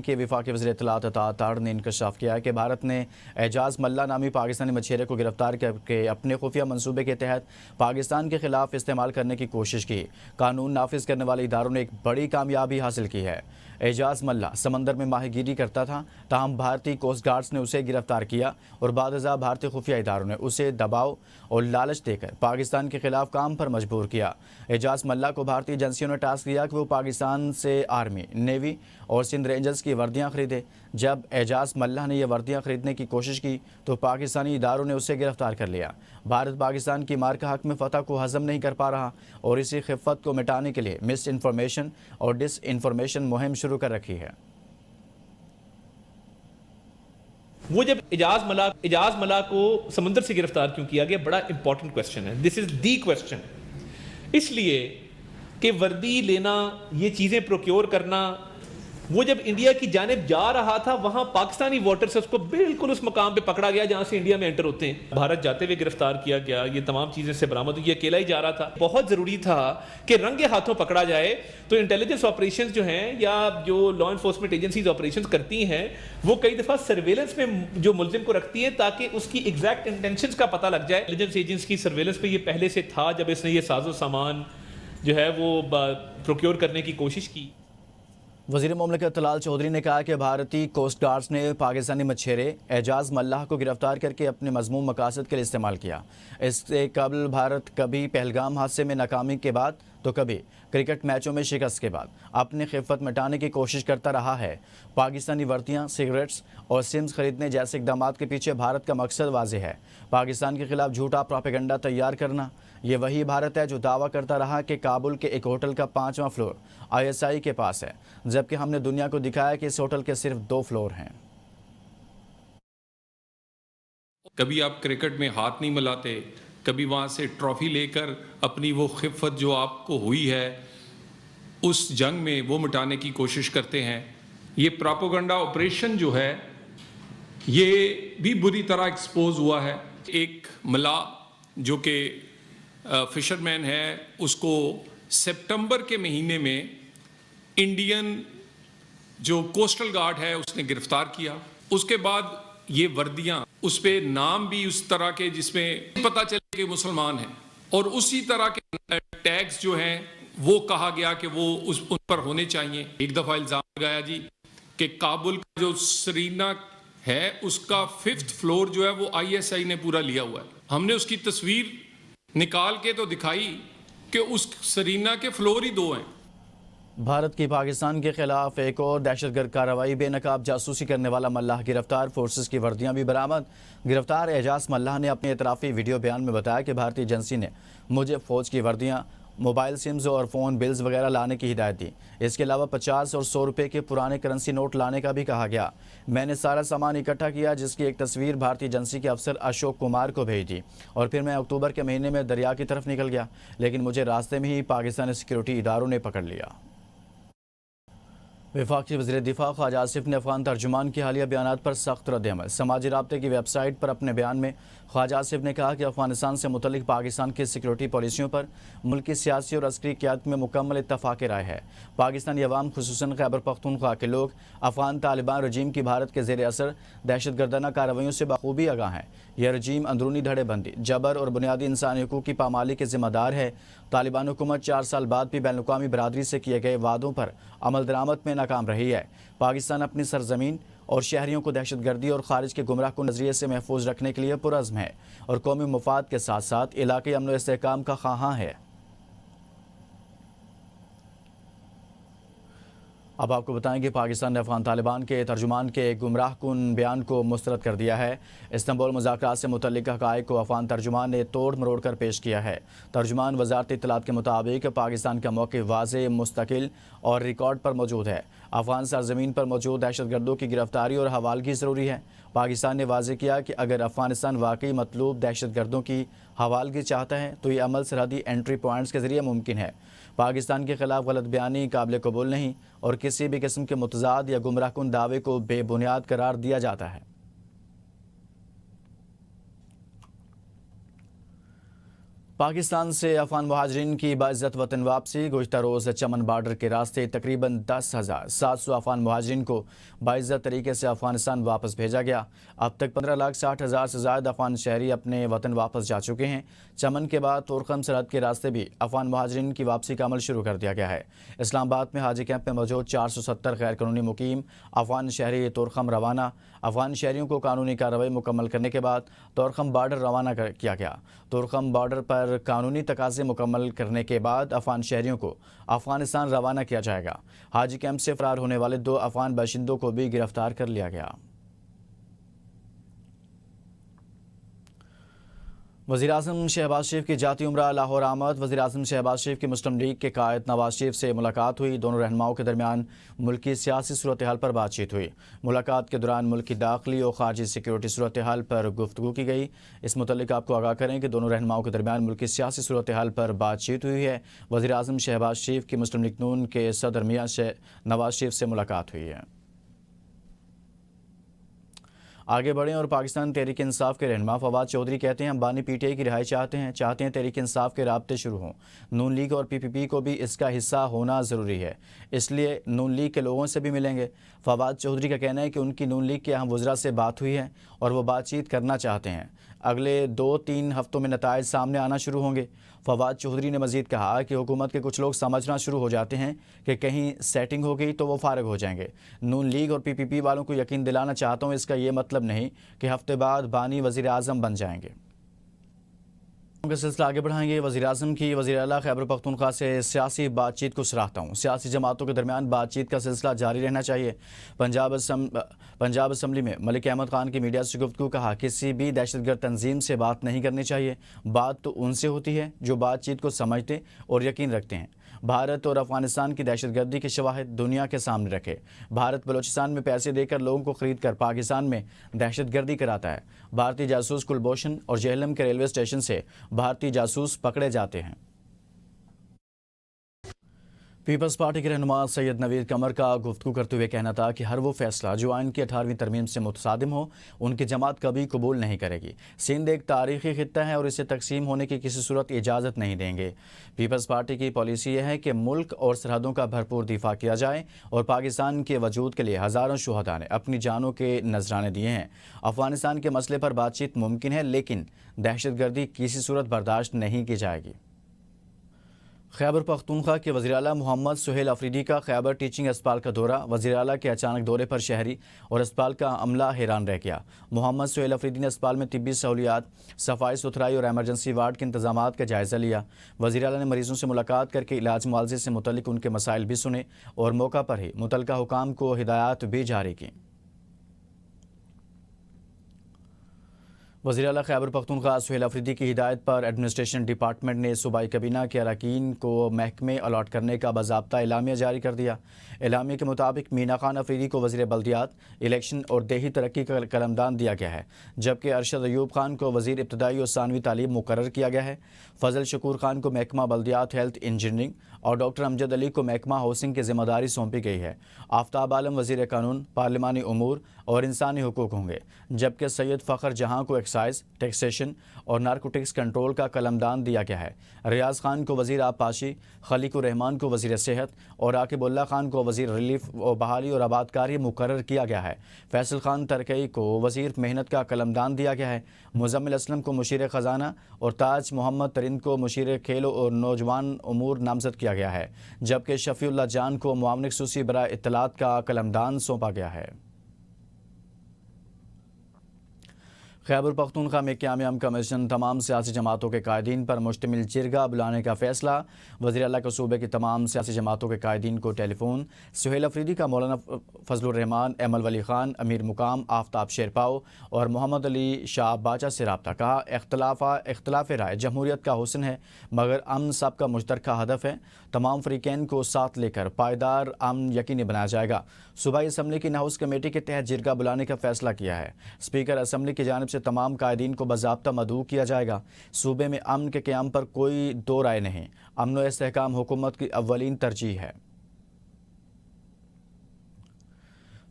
کہ وفاقی وزیر اطلاعات عطا تاڑ نے انکشاف کیا کہ بھارت نے اعجاز ملا نامی پاکستانی مچھیرے کو گرفتار کر کے اپنے خفیہ منصوبے کے تحت پاکستان کے خلاف استعمال کرنے کی کوشش کی۔ قانون نافذ کرنے والے اداروں نے ایک بڑی کامیابی حاصل کی ہے۔ اعجاز ملا سمندر میں ماہی گیری کرتا تھا، تاہم بھارتی کوسٹ گارڈز نے اسے گرفتار کیا اور بعد ازاں بھارتی خفیہ اداروں نے اسے دباؤ اور لالچ دے کر پاکستان کے خلاف کام پر مجبور کیا۔ اعجاز ملا کو بھارتی ایجنسیوں نے ٹاسک دیا کہ وہ پاکستان سے آرمی، نیوی اور سندھ رینجرز کی وردیاں خریدے۔ جب اعجاز ملا نے یہ وردیاں خریدنے کی کوشش کی تو پاکستانی اداروں نے اسے گرفتار کر لیا۔ بھارت پاکستان کی مارکا حق میں فتح کو ہضم نہیں کر پا رہا اور اسی خفت کو مٹانے کے لیے مس انفارمیشن اور ڈس انفارمیشن مہم شروع کر رکھی ہے۔ وہ جب اعجاز ملا کو سمندر سے گرفتار کیوں کیا گیا، بڑا امپورٹنٹ کویسچن ہے۔ دس از دی کویسچن، اس لیے کہ وردی لینا، یہ چیزیں پروکیور کرنا، وہ جب انڈیا کی جانب جا رہا تھا وہاں پاکستانی واٹر سے اس کو بالکل اس مقام پہ پکڑا گیا جہاں سے انڈیا میں انٹر ہوتے ہیں۔ بھارت جاتے ہوئے گرفتار کیا گیا، یہ تمام چیزیں سے برآمد ہوئی، یہ اکیلا ہی جا رہا تھا۔ بہت ضروری تھا کہ رنگے ہاتھوں پکڑا جائے، تو انٹیلیجنس آپریشنز جو ہیں یا جو لا انفورسمنٹ ایجنسیز آپریشنز کرتی ہیں وہ کئی دفعہ سرویلنس میں جو ملزم کو رکھتی ہیں تاکہ اس کی ایگزیکٹ انٹینشنز کا پتہ لگ جائے۔ انٹیلیجنس ایجنسی کی سرویلنس پہ یہ پہلے سے تھا جب اس نے یہ ساز و سامان جو ہے وہ پروکیور کرنے کی کوشش کی۔ وزیر مملکت طلال چودھری نے کہا کہ بھارتی کوسٹ گارڈز نے پاکستانی مچھیرے اعجاز ملا کو گرفتار کر کے اپنے مذموم مقاصد کے لیے استعمال کیا۔ اس سے قبل بھارت کبھی پہلگام حادثے میں ناکامی کے بعد تو کبھی کرکٹ میچوں میں شکست کے بعد اپنی خفت مٹانے کی کوشش کرتا رہا ہے۔ پاکستانی وردیاں، سگریٹس اور سمز خریدنے جیسے اقدامات کے پیچھے بھارت کا مقصد واضح ہے۔ پاکستان کے خلاف جھوٹا پروپیگنڈا تیار کرنا۔ یہ وہی بھارت ہے جو دعویٰ کرتا رہا کہ کابل کے ایک ہوٹل کا 5واں فلور ISI کے پاس ہے، جبکہ ہم نے دنیا کو دکھایا کہ اس ہوٹل کے صرف 2 فلور ہیں۔ کبھی آپ کرکٹ میں ہاتھ نہیں ملاتے، کبھی وہاں سے ٹرافی لے کر اپنی وہ خفت جو آپ کو ہوئی ہے اس جنگ میں وہ مٹانے کی کوشش کرتے ہیں۔ یہ پروپیگنڈا آپریشن جو ہے یہ بھی بری طرح ایکسپوز ہوا ہے۔ ایک ملا جو کہ فشر مین ہے، اس کو سپٹمبر کے مہینے میں انڈین جو کوسٹل گارڈ ہے اس نے گرفتار کیا۔ اس کے بعد یہ وردیاں، اس پہ نام بھی اس طرح کے جس میں پتہ چلے کہ مسلمان ہیں، اور اسی طرح کے ٹیگز جو ہیں وہ کہا گیا کہ وہ ان پر ہونے چاہیے۔ ایک دفعہ الزام لگایا جی کہ کابل کا جو سرینا ہے اس کا 5th فلور جو ہے وہ ISI نے پورا لیا ہوا ہے۔ ہم نے اس کی تصویر نکال کے تو دکھائی کہ اس سرینا کے فلور ہی 2 ہیں۔ بھارت کی پاکستان کے خلاف ایک اور دہشت گرد کارروائی، بے نقاب جاسوسی کرنے والا ملاح گرفتار، فورسز کی وردیاں بھی برآمد۔ گرفتار اعجاز ملاح نے اپنے اعترافی ویڈیو بیان میں بتایا کہ بھارتی ایجنسی نے مجھے فوج کی وردیاں، موبائل سمز اور فون بلز وغیرہ لانے کی ہدایت دی۔ اس کے علاوہ 50 اور 100 روپے کے پرانے کرنسی نوٹ لانے کا بھی کہا گیا۔ میں نے سارا سامان اکٹھا کیا جس کی ایک تصویر بھارتی ایجنسی کے افسر اشوک کمار کو بھیج دی، اور پھر میں اکتوبر کے مہینے میں دریا کی طرف نکل گیا، لیکن مجھے راستے میں ہی پاکستانی سیکیورٹی اداروں نے پکڑ لیا۔ وفاقی وزیر دفاع خواجہ آصف نے افغان ترجمان کی حالیہ بیانات پر سخت رد عمل۔ سماجی رابطے کی ویب سائٹ پر اپنے بیان میں خواجہ آصف نے کہا کہ افغانستان سے متعلق پاکستان کی سیکیورٹی پالیسیوں پر ملک کی سیاسی اور عسکری قیادت میں مکمل اتفاق رائے ہے۔ پاکستانی عوام، خصوصاً خیبر پختونخوا کے لوگ افغان طالبان رجیم کی بھارت کے زیر اثر دہشت گردانہ کارروائیوں سے بخوبی آگاہ ہیں۔ یہ رجیم اندرونی دھڑے بندی، جبر اور بنیادی انسانی حقوق کی پامالی کے ذمہ دار ہے۔ طالبان حکومت 4 سال بعد بھی بین الاقوامی برادری سے کیے گئے وعدوں پر عمل درآمد میں ناکام رہی ہے۔ پاکستان اپنی سرزمین اور شہریوں کو دہشت گردی اور خارج کے گمراہ کن نظریے سے محفوظ رکھنے کے لیے پرعزم ہے اور قومی مفاد کے ساتھ ساتھ علاقائی امن و استحکام کا خواہاں ہے۔ اب آپ کو بتائیں کہ پاکستان نے افغان طالبان کے ترجمان کے گمراہ کن بیان کو مسترد کر دیا ہے۔ استنبول مذاکرات سے متعلق حقائق کو افغان ترجمان نے توڑ مروڑ کر پیش کیا ہے۔ ترجمان وزارت اطلاعات کے مطابق پاکستان کا موقف واضح، مستقل اور ریکارڈ پر موجود ہے۔ افغان سرزمین پر موجود دہشت گردوں کی گرفتاری اور حوالگی ضروری ہے۔ پاکستان نے واضح کیا کہ اگر افغانستان واقعی مطلوب دہشت گردوں کی حوالگی چاہتا ہے تو یہ عمل سرحدی انٹری پوائنٹس کے ذریعے ممکن ہے۔ پاکستان کے خلاف غلط بیانی قابل قبول نہیں اور کسی بھی قسم کے متضاد یا گمراہ کن دعوے کو بے بنیاد قرار دیا جاتا ہے۔ پاکستان سے افغان مہاجرین کی باعزت وطن واپسی۔ گزشتہ روز چمن بارڈر کے راستے تقریباً 10,700 افغان مہاجرین کو باعزت طریقے سے افغانستان واپس بھیجا گیا۔ اب تک 15,60,000 سے زائد افغان شہری اپنے وطن واپس جا چکے ہیں۔ چمن کے بعد تورخم سرحد کے راستے بھی افغان مہاجرین کی واپسی کا عمل شروع کر دیا گیا ہے۔ اسلام آباد میں حاجی کیمپ میں موجود 470 غیر قانونی مقیم افغان شہری تورخم روانہ۔ افغان شہریوں کو قانونی کارروائی مکمل کرنے کے بعد تورخم بارڈر روانہ کیا گیا۔ تورخم بارڈر پر قانونی تقاضے مکمل کرنے کے بعد افغان شہریوں کو افغانستان روانہ کیا جائے گا۔ حاجی کیمپ سے فرار ہونے والے 2 افغان باشندوں کو بھی گرفتار کر لیا گیا۔ وزیراعظم شہباز شریف کی جاتی عمرہ لاہور آمد۔ وزیراعظم شہباز شریف کی مسلم لیگ کے قائد نواز شریف سے ملاقات ہوئی۔ دونوں رہنماؤں کے درمیان ملکی سیاسی صورتحال پر بات چیت ہوئی۔ ملاقات کے دوران ملک کی داخلی اور خارجی سیکیورٹی صورتحال پر گفتگو کی گئی۔ اس متعلق آپ کو آگاہ کریں کہ دونوں رہنماؤں کے درمیان ملکی سیاسی صورتحال پر بات چیت ہوئی ہے۔ وزیراعظم شہباز شریف کی مسلم لیگ نون کے صدر میاں نواز شریف سے ملاقات ہوئی ہے۔ آگے بڑھیں اور پاکستان تحریک انصاف کے رہنما فواد چودھری کہتے ہیں ہم بانی پی ٹی آئی کی رہائی چاہتے ہیں تحریک انصاف کے رابطے شروع ہوں۔ نون لیگ اور پی پی پی کو بھی اس کا حصہ ہونا ضروری ہے، اس لیے نون لیگ کے لوگوں سے بھی ملیں گے۔ فواد چودھری کا کہنا ہے کہ ان کی نون لیگ کے اہم وزراء سے بات ہوئی ہے اور وہ بات چیت کرنا چاہتے ہیں۔ اگلے 2-3 ہفتوں میں نتائج سامنے آنا شروع ہوں گے۔ فواد چودھری نے مزید کہا کہ حکومت کے کچھ لوگ سمجھنا شروع ہو جاتے ہیں کہ کہیں سیٹنگ ہو گئی تو وہ فارغ ہو جائیں گے۔ نون لیگ اور پی پی پی والوں کو یقین دلانا چاہتا ہوں، اس کا یہ مطلب نہیں کہ ہفتے بعد بانی وزیر اعظم بن جائیں گے۔ کا سلسلہ آگے بڑھائیں گے۔ وزیراعظم کی وزیر اعلیٰ خیبر پختونخوا سے سیاسی بات چیت کو سراہتا ہوں، سیاسی جماعتوں کے درمیان بات چیت کا سلسلہ جاری رہنا چاہیے۔ پنجاب اسمبلی میں ملک احمد خان کی میڈیا سے گفتگو، کہا کسی بھی دہشت گرد تنظیم سے بات نہیں کرنی چاہیے، بات تو ان سے ہوتی ہے جو بات چیت کو سمجھتے اور یقین رکھتے ہیں۔ بھارت اور افغانستان کی دہشت گردی کے شواہد دنیا کے سامنے رکھے۔ بھارت بلوچستان میں پیسے دے کر لوگوں کو خرید کر پاکستان میں دہشت گردی کراتا ہے۔ بھارتی جاسوس کلبھوشن اور جہلم کے ریلوے اسٹیشن سے بھارتی جاسوس پکڑے جاتے ہیں۔ پیپلز پارٹی کے رہنما سید نوید قمر کا گفتگو کرتے ہوئے کہنا تھا کہ ہر وہ فیصلہ جو آئین کی 18ویں ترمیم سے متصادم ہو ان کی جماعت کبھی قبول نہیں کرے گی۔ سندھ ایک تاریخی خطہ ہے اور اسے تقسیم ہونے کی کسی صورت اجازت نہیں دیں گے۔ پیپلز پارٹی کی پالیسی یہ ہے کہ ملک اور سرحدوں کا بھرپور دفاع کیا جائے اور پاکستان کے وجود کے لیے ہزاروں شہداء نے اپنی جانوں کے نذرانے دیے ہیں۔ افغانستان کے مسئلے پر بات چیت ممکن ہے لیکن دہشت گردی کسی صورت برداشت نہیں کی جائے گی۔ خیبر پختونخوا کے وزیر اعلیٰ محمد سہیل افریدی کا خیبر ٹیچنگ اسپتال کا دورہ۔ وزیر اعلیٰ کے اچانک دورے پر شہری اور اسپتال کا عملہ حیران رہ گیا۔ محمد سہیل افریدی نے اسپتال میں طبی سہولیات، صفائی ستھرائی اور ایمرجنسی وارڈ کے انتظامات کا جائزہ لیا۔ وزیر اعلیٰ نے مریضوں سے ملاقات کر کے علاج معالجے سے متعلق ان کے مسائل بھی سنے اور موقع پر ہی متعلقہ حکام کو ہدایات بھی جاری کیں۔ وزیر اعلیٰ خیبر پختونخوا سہیل افریدی کی ہدایت پر ایڈمنسٹریشن ڈپارٹمنٹ نے صوبائی کابینہ کے اراکین کو محکمے الاٹ کرنے کا باضابطہ اعلامیہ جاری کر دیا۔ اعلامیہ کے مطابق مینا خان افریدی کو وزیر بلدیات، الیکشن اور دیہی ترقی کا قلمدان دیا گیا ہے، جبکہ ارشد ایوب خان کو وزیر ابتدائی اور ثانوی تعلیم مقرر کیا گیا ہے۔ فضل شکور خان کو محکمہ بلدیات، ہیلتھ انجینئرنگ اور ڈاکٹر امجد علی کو محکمہ ہاؤسنگ کی ذمہ داری سونپی گئی ہے۔ آفتاب عالم وزیر قانون، پارلیمانی امور اور انسانی حقوق ہوں گے، جبکہ سید فخر جہاں کو ایکسائز، ٹیکسیشن اور نارکوٹکس کنٹرول کا قلمدان دیا گیا ہے۔ ریاض خان کو وزیر آبپاشی، خلیق الرحمان کو وزیر صحت اور عاقب اللہ خان کو وزیر ریلیف و بحالی اور آبادکاری مقرر کیا گیا ہے۔ فیصل خان ترکئی کو وزیر محنت کا قلمدان دیا گیا ہے۔ مزمل اسلم کو مشیر خزانہ اور تاج محمد ترند کو مشیر کھیل اور نوجوان امور نامزد کیا گیا ہے، جبکہ شفیع اللہ جان کو معاون خصوصی برائے اطلاعات کا قلمدان سونپا گیا ہے۔ خیبر پختونخوا میں قیام امن کمیشن تمام سیاسی جماعتوں کے قائدین پر مشتمل جرگہ بلانے کا فیصلہ۔ وزیر اعلیٰ کا صوبے کی تمام سیاسی جماعتوں کے قائدین کو ٹیلی فون۔ سہیل افریدی کا مولانا فضل الرحمان، ایمل ولی خان، امیر مقام آفتاب شیرپاؤ اور محمد علی شاہ باچا سے رابطہ۔ کہا اختلاف رائے جمہوریت کا حسن ہے مگر امن سب کا مشترکہ ہدف ہے۔ تمام فریقین کو ساتھ لے کر پائیدار امن یقینی بنایا جائے گا۔ صوبائی اسمبلی کی نہوس کمیٹی کے تحت جرگہ بلانے کا فیصلہ کیا ہے۔ اسپیکر اسمبلی کی جانب سے تمام قائدین کو باضابطہ مدعو کیا جائے گا۔ صوبے میں امن کے قیام پر کوئی دو رائے نہیں، امن و استحکام حکومت کی اولین ترجیح ہے۔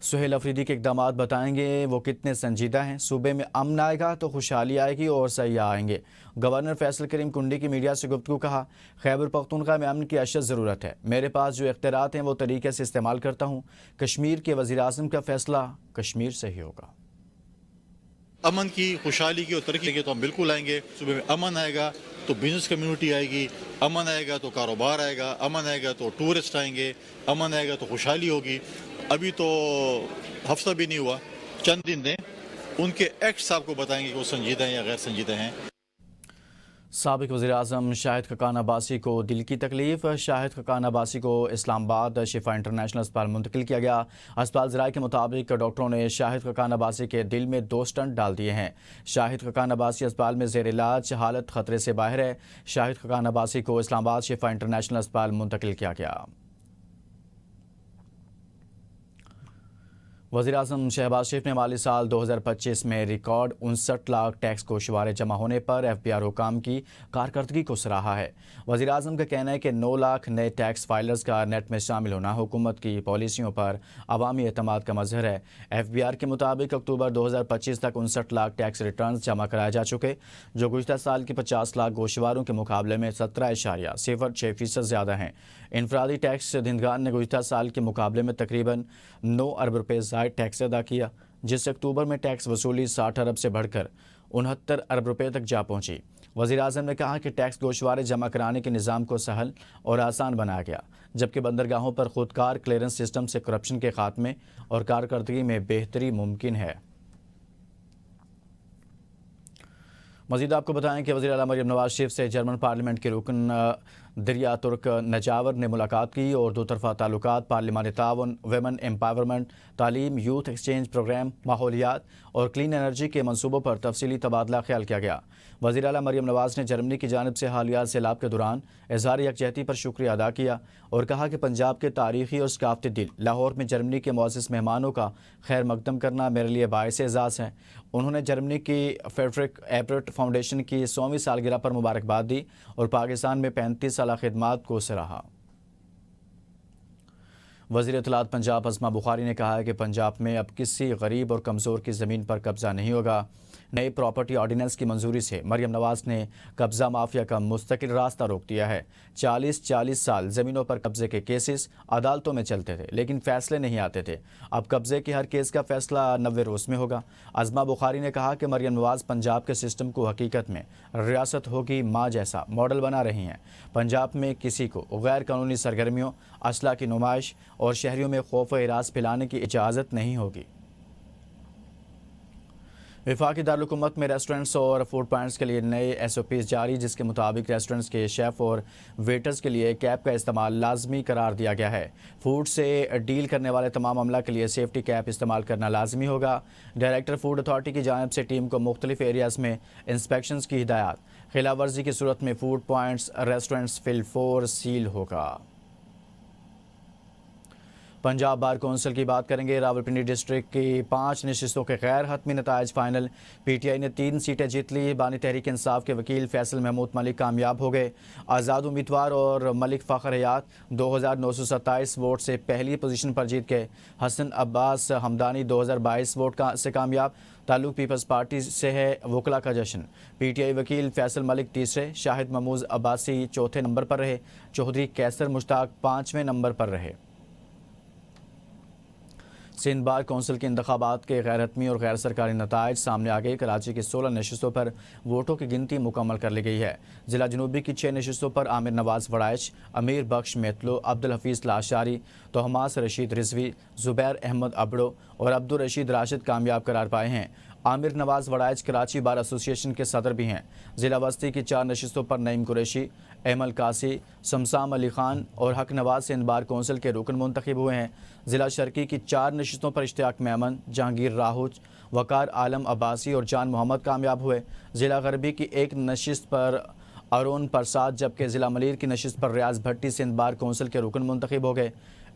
سہیل افریدی کے اقدامات بتائیں گے وہ کتنے سنجیدہ ہیں۔ صوبے میں امن آئے گا تو خوشحالی آئے گی اور سیاح آئیں گے۔ گورنر فیصل کریم کنڈی کی میڈیا سے گفتگو کہا، خیبر پختونخوا میں امن کی اشد ضرورت ہے۔ میرے پاس جو اختیارات ہیں وہ طریقے سے استعمال کرتا ہوں۔ کشمیر کے وزیر اعظم کا فیصلہ کشمیر سے ہی ہوگا۔ امن کی، خوشحالی کی اور ترقی کے تو ہم بالکل آئیں گے۔ صوبے میں امن آئے گا تو بزنس کمیونٹی آئے گی، امن آئے گا تو کاروبار آئے گا، امن آئے گا تو ٹورسٹ آئیں گے، امن آئے گا تو خوشحالی ہوگی۔ ابھی تو ہفتہ بھی نہیں ہوا، چند دن دیں، ان کے ایکٹس آپ کو بتائیں گے کہ وہ سنجیدہ ہیں یا غیر سنجیدہ ہیں۔ سابق وزیر اعظم شاہد خاقان عباسی کو دل کی تکلیف۔ شاہد خاقان عباسی کو اسلام آباد شفا انٹرنیشنل اسپتال منتقل کیا گیا۔ اسپتال ذرائع کے مطابق ڈاکٹروں نے شاہد خاقان عباسی کے دل میں 2 سٹنٹ ڈال دیے ہیں۔ شاہد خاقان عباسی اسپتال میں زیر علاج، حالت خطرے سے باہر ہے۔ شاہد خاقان عباسی کو اسلام آباد شفا انٹرنیشنل اسپتال منتقل کیا گیا۔ وزیر اعظم شہباز شریف نے مالی سال 2025 میں ریکارڈ 59 لاکھ ٹیکس گوشوارے جمع ہونے پر ایف بی آر حکام کی کارکردگی کو سراہا ہے۔ وزیر اعظم کا کہنا ہے کہ 9 لاکھ نئے ٹیکس فائلرز کا نیٹ میں شامل ہونا حکومت کی پالیسیوں پر عوامی اعتماد کا مظہر ہے۔ ایف بی آر کے مطابق اکتوبر 2025 تک 59 لاکھ ٹیکس ریٹرنز جمع کرائے جا چکے، جو گزشتہ سال کے 50 لاکھ گوشواروں کے مقابلے میں 17.06% زیادہ ہیں۔ انفرادی ٹیکس دہندگان نے گزشتہ سال کے مقابلے میں تقریباً 9 ارب روپے زائد ٹیکس ادا کیا، جس سے اکتوبر میں ٹیکس وصولی 60 ارب سے بڑھ کر 69 ارب روپے تک جا پہنچی۔ وزیر اعظم نے کہا کہ ٹیکس گوشوارے جمع کرانے کے نظام کو سہل اور آسان بنایا گیا، جبکہ بندرگاہوں پر خودکار کلیئرنس سسٹم سے کرپشن کے خاتمے اور کارکردگی میں بہتری ممکن ہے۔ مزید آپ کو بتائیں کہ وزیر اعلیٰ مریم نواز شریف سے جرمن پارلیمنٹ کے رکن دریا ترک نجاور نے ملاقات کی اور 2 طرفہ تعلقات، پارلیمانی تعاون، ویمن ایمپاورمنٹ، تعلیم، یوتھ ایکسچینج پروگرام، ماحولیات اور کلین انرجی کے منصوبوں پر تفصیلی تبادلہ خیال کیا گیا۔ وزیر اعلیٰ مریم نواز نے جرمنی کی جانب سے حالیہ سیلاب کے دوران اظہار یکجہتی پر شکریہ ادا کیا اور کہا کہ پنجاب کے تاریخی اور ثقافتی دل لاہور میں جرمنی کے معزز مہمانوں کا خیر مقدم کرنا میرے لیے باعث اعزاز ہے۔ انہوں نے جرمنی کی فریڈرک ایبرٹ فاؤنڈیشن کی 100ویں سالگرہ پر مبارکباد دی اور پاکستان میں 35 سالہ خدمات کو سراہا۔ وزیر اطلاعات پنجاب اسما بخاری نے کہا ہے کہ پنجاب میں اب کسی غریب اور کمزور کی زمین پر قبضہ نہیں ہوگا۔ نئی پراپرٹی آرڈیننس کی منظوری سے مریم نواز نے قبضہ مافیا کا مستقل راستہ روک دیا ہے۔ 40 سال زمینوں پر قبضے کے کیسز عدالتوں میں چلتے تھے لیکن فیصلے نہیں آتے تھے۔ اب قبضے کے ہر کیس کا فیصلہ 90 روز میں ہوگا۔ اسما بخاری نے کہا کہ مریم نواز پنجاب کے سسٹم کو حقیقت میں ریاست ہوگی ماں جیسا ماڈل بنا رہی ہیں۔ پنجاب میں کسی کو غیر قانونی سرگرمیوں، اسلحہ کی نمائش اور شہریوں میں خوف و ہراس پھیلانے کی اجازت نہیں ہوگی۔ وفاقی دارالحکومت میں ریسٹورنٹس اور فوڈ پوائنٹس کے لیے نئے ایس او پیز جاری، جس کے مطابق ریسٹورنٹس کے شیف اور ویٹرز کے لیے کیپ کا استعمال لازمی قرار دیا گیا ہے۔ فوڈ سے ڈیل کرنے والے تمام عملہ کے لیے سیفٹی کیپ استعمال کرنا لازمی ہوگا۔ ڈائریکٹر فوڈ اتھارٹی کی جانب سے ٹیم کو مختلف ایریاز میں انسپیکشنز کی ہدایات۔ خلاف ورزی کی صورت میں فوڈ پوائنٹس، ریسٹورنٹس فی الفور سیل ہوگا۔ پنجاب بار کونسل کی بات کریں گے۔ راولپنڈی ڈسٹرکٹ کی 5 نشستوں کے غیر حتمی نتائج فائنل۔ پی ٹی آئی نے 3 سیٹیں جیت لی۔ بانی تحریک انصاف کے وکیل فیصل محمود ملک کامیاب ہو گئے۔ آزاد امیدوار اور ملک فخر حیات 2927 ووٹ سے پہلی پوزیشن پر جیت گئے۔ حسن عباس ہمدانی 2022 ووٹ سے کامیاب۔ تعلق پیپلز پارٹی سے ہے۔ وکلا کا جشن۔ پی ٹی آئی وکیل فیصل ملک تیسرے، شاہد محمود عباسی چوتھے نمبر پر رہے۔ چودھری کیسر مشتاق 5ویں نمبر پر رہے۔ سندھ بار کونسل کے انتخابات کے غیر حتمی اور غیر سرکاری نتائج سامنے آ گئے۔ کراچی کی 16 نشستوں پر ووٹوں کی گنتی مکمل کر لی گئی ہے۔ ضلع جنوبی کی 6 نشستوں پر عامر نواز وڑائچ، امیر بخش میتلو، عبدالحفیظ لاشاری، توہماس رشید رضوی، زبیر احمد ابڑو اور عبدالرشید راشد کامیاب قرار پائے ہیں۔ عامر نواز وڑائچ کراچی بار ایسوسی ایشن کے صدر بھی ہیں۔ ضلع وسطی کی 4 نشستوں پر نعیم قریشی، ایمل قاسی، سمسام علی خان اور حق نواز سندھ بار کونسل کے رکن منتخب ہوئے ہیں۔ ضلع شرقی کی 4 نشستوں پر اشتیاق میمن، جہانگیر راہوج، وقار عالم عباسی اور جان محمد کامیاب ہوئے۔ ضلع غربی کی 1 نشست پر ارون پرساد، جبکہ ضلع ملیر کی نشست پر ریاض بھٹی سندھ بار کونسل کے رکن منتخب ہو گئے۔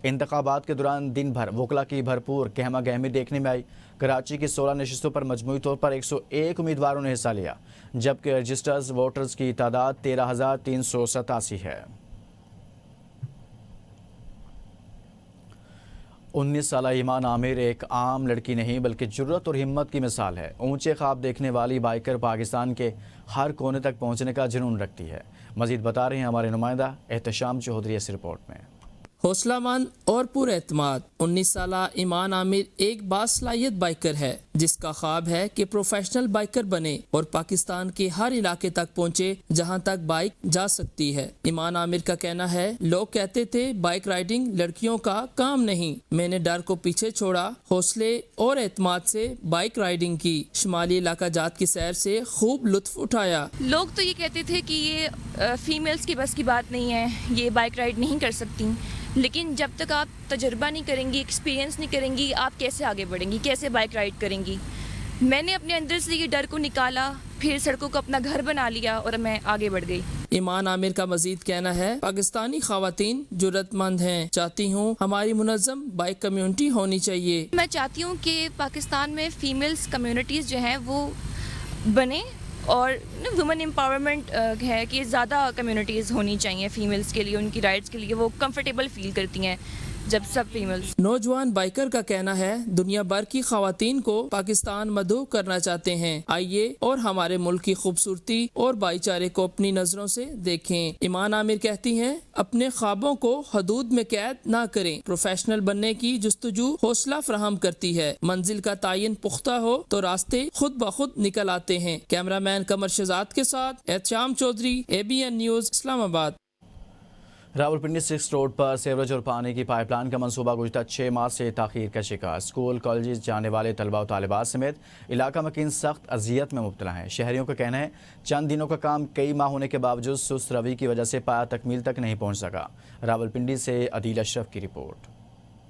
انتخابات کے دوران دن بھر وکلا کی بھرپور گہما گہمی دیکھنے میں آئی۔ کراچی کی 16 نشستوں پر مجموعی طور پر 101 امیدواروں نے حصہ لیا، جبکہ رجسٹرڈ ووٹرز کی تعداد 13,387 ہے۔ 19 سالہ ایمان عامر ایک عام لڑکی نہیں بلکہ جرت اور ہمت کی مثال ہے۔ اونچے خواب دیکھنے والی بائیکر پاکستان کے ہر کونے تک پہنچنے کا جنون رکھتی ہے۔ مزید بتا رہے ہیں ہمارے نمائندہ احتشام چودھری اس رپورٹ میں۔ حوصلہ مند اور پر اعتماد 19 سالہ ایمان عامر ایک باصلاحیت بائیکر ہے جس کا خواب ہے کہ پروفیشنل بائیکر بنے اور پاکستان کے ہر علاقے تک پہنچے جہاں تک بائیک جا سکتی ہے۔ ایمان عامر کا کہنا ہے، لوگ کہتے تھے بائیک رائیڈنگ لڑکیوں کا کام نہیں، میں نے ڈر کو پیچھے چھوڑا، حوصلے اور اعتماد سے بائیک رائیڈنگ کی، شمالی علاقہ جات کی سیر سے خوب لطف اٹھایا۔ لوگ تو یہ کہتے تھے کہ یہ فیمیلز کی بس کی بات نہیں ہے، یہ بائیک رائیڈ نہیں کر سکتی، لیکن جب تک آپ تجربہ نہیں کریں گی، ایکسپیرینس نہیں کریں گی، آپ کیسے آگے بڑھیں گی، کیسے بائیک رائیڈ کریں گی۔ میں نے اپنے اندر سے یہ ڈر کو نکالا، پھر سڑکوں کو اپنا گھر بنا لیا اور میں آگے بڑھ گئی۔ ایمان عامر کا مزید کہنا ہے، پاکستانی خواتین جرت مند ہیں، چاہتی ہوں ہماری منظم بائیک کمیونٹی ہونی چاہیے۔ میں چاہتی ہوں کہ پاکستان میں فیمیلز کمیونٹیز جو ہیں وہ بنے اور وومن امپاورمنٹ ہے کہ زیادہ کمیونٹیز ہونی چاہیے فیمیلز کے لیے، ان کی رائٹس کے لیے، وہ کمفرٹیبل فیل کرتی ہیں جب سب فیمیلز۔ نوجوان بائیکر کا کہنا ہے، دنیا بھر کی خواتین کو پاکستان مدعو کرنا چاہتے ہیں، آئیے اور ہمارے ملک کی خوبصورتی اور بھائی چارے کو اپنی نظروں سے دیکھیں۔ ایمان عامر کہتی ہیں، اپنے خوابوں کو حدود میں قید نہ کریں، پروفیشنل بننے کی جستجو حوصلہ فراہم کرتی ہے، منزل کا تعین پختہ ہو تو راستے خود بخود نکل آتے ہیں۔ کیمرہ مین قمر شہزاد کے ساتھ احتشام چودھری، ABN نیوز، اسلام آباد۔ راولپنڈی 6 روڈ پر سیوریج اور پانی کی پائپ لائن کا منصوبہ گزشتہ 6 ماہ سے تاخیر کا شکار۔ اسکول کالجز جانے والے طلبہ و طالبات سمیت علاقہ مکین سخت اذیت میں مبتلا ہیں۔ شہریوں کا کہنا ہے، چند دنوں کا کام کئی ماہ ہونے کے باوجود سست روی کی وجہ سے پایہ تکمیل تک نہیں پہنچ سکا۔ راولپنڈی سے عدیل اشرف کی رپورٹ۔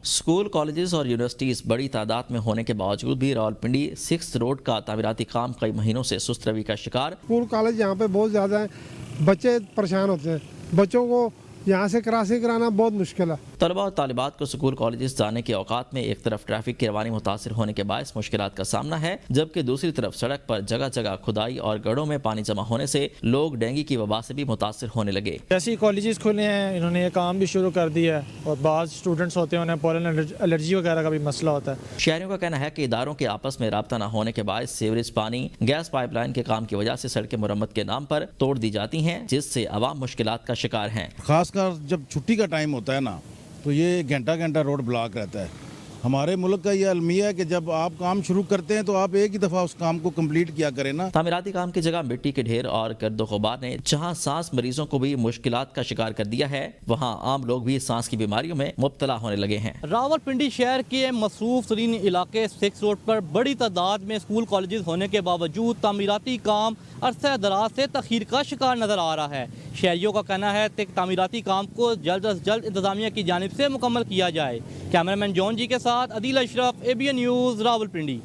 اسکول کالجز اور یونیورسٹیز بڑی تعداد میں ہونے کے باوجود بھی راولپنڈی 6 روڈ کا تعمیراتی کام کئی مہینوں سے سست روی کا شکار۔ اسکول کالج یہاں پہ بہت زیادہ ہیں، بچے پریشان ہوتے ہیں، بچوں کو یہاں سے کراسنگ کرانا بہت مشکل ہے۔ طلبہ اور طالبات کو اسکول کالجز جانے کے اوقات میں ایک طرف ٹریفک کی روانی متاثر ہونے کے باعث مشکلات کا سامنا ہے، جبکہ دوسری طرف سڑک پر جگہ جگہ کھدائی اور گڑھوں میں پانی جمع ہونے سے لوگ ڈینگی کی وبا سے بھی متاثر ہونے لگے۔ جیسے کالجز کھلے ہیں، انہوں نے یہ کام بھی شروع کر دیا ہے اور بعض اسٹوڈنٹس ہوتے ہیں انہیں پولن الرجی وغیرہ کا بھی مسئلہ ہوتا ہے۔ شہریوں کا کہنا ہے کہ اداروں کے آپس میں رابطہ نہ ہونے کے باعث سیوریج، پانی، گیس پائپ لائن کے کام کی وجہ سے سڑکیں مرمت کے نام پر توڑ دی جاتی ہیں، جس سے عوام مشکلات کا شکار ہیں۔ خاص کر جب چھٹی کا ٹائم ہوتا ہے نا تو یہ گھنٹہ روڈ بلاک رہتا ہے۔ ہمارے ملک کا یہ المیہ ہے کہ جب آپ کام شروع کرتے ہیں تو آپ ایک ہی دفعہ اس کام کو کمپلیٹ کیا کریں نا۔ تعمیراتی کام کی جگہ مٹی کے ڈھیر اور گرد و غبار نے جہاں سانس مریضوں کو بھی مشکلات کا شکار کر دیا ہے، وہاں عام لوگ بھی سانس کی بیماریوں میں مبتلا ہونے لگے ہیں۔ راولپنڈی شہر کے مصروف ترین علاقے 6 روڈ پر بڑی تعداد میں اسکول کالجز ہونے کے باوجود تعمیراتی کام عرصہ دراز سے تاخیر کا شکار نظر آ رہا ہے۔ شہریوں کا کہنا ہے کہ تعمیراتی کام کو جلد از جلد انتظامیہ کی جانب سے مکمل کیا جائے۔ کیمرامین جون جی کے ساتھ عدیل اشرف، ABN نیوز، راولپنڈی۔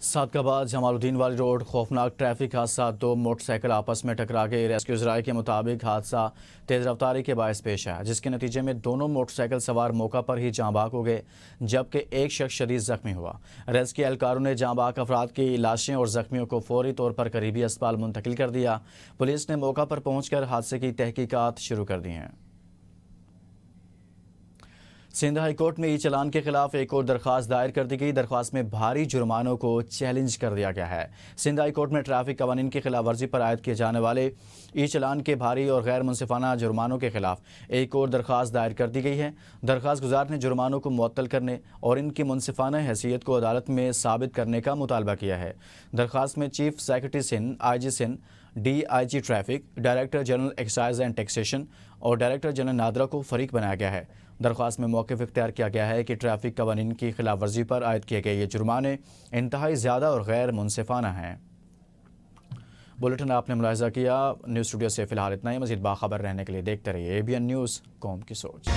صادقآباد جمال الدین والی روڈ خوفناک ٹریفک حادثہ، 2 موٹر سائیکل آپس میں ٹکرا گئے۔ ریسکیو ذرائع کے مطابق حادثہ تیز رفتاری کے باعث پیش آیا، جس کے نتیجے میں دونوں موٹر سائیکل سوار موقع پر ہی جاں بحق ہو گئے، جبکہ ایک شخص شدید زخمی ہوا۔ ریسکیو اہلکاروں نے جاں بحق افراد کی لاشیں اور زخمیوں کو فوری طور پر قریبی اسپتال منتقل کر دیا۔ پولیس نے موقع پر پہنچ کر حادثے کی تحقیقات شروع کر دی ہیں۔ سندھ ہائی کورٹ میں ای چلان کے خلاف ایک اور درخواست دائر کر دی گئی۔ درخواست میں بھاری جرمانوں کو چیلنج کر دیا گیا ہے۔ سندھ ہائی کورٹ میں ٹریفک قوانین کی خلاف ورزی پر عائد کیے جانے والے ای چلان کے بھاری اور غیر منصفانہ جرمانوں کے خلاف ایک اور درخواست دائر کر دی گئی ہے۔ درخواست گزار نے جرمانوں کو معطل کرنے اور ان کی منصفانہ حیثیت کو عدالت میں ثابت کرنے کا مطالبہ کیا ہے۔ درخواست میں chief secretary Sindh, IG Sindh, DIG traffic, director general excise and taxation اور ڈائریکٹر جنرل نادرا کو فریق بنایا گیا ہے۔ درخواست میں موقف اختیار کیا گیا ہے کہ ٹریفک قوانین کی خلاف ورزی پر عائد کیے گئے یہ جرمانے انتہائی زیادہ اور غیر منصفانہ ہیں۔ بلیٹن آپ نے ملاحظہ کیا۔ نیوز اسٹوڈیو سے فی الحال اتنا ہی۔ مزید باخبر رہنے کے لیے دیکھتے رہیے ABN نیوز، قوم کی سوچ۔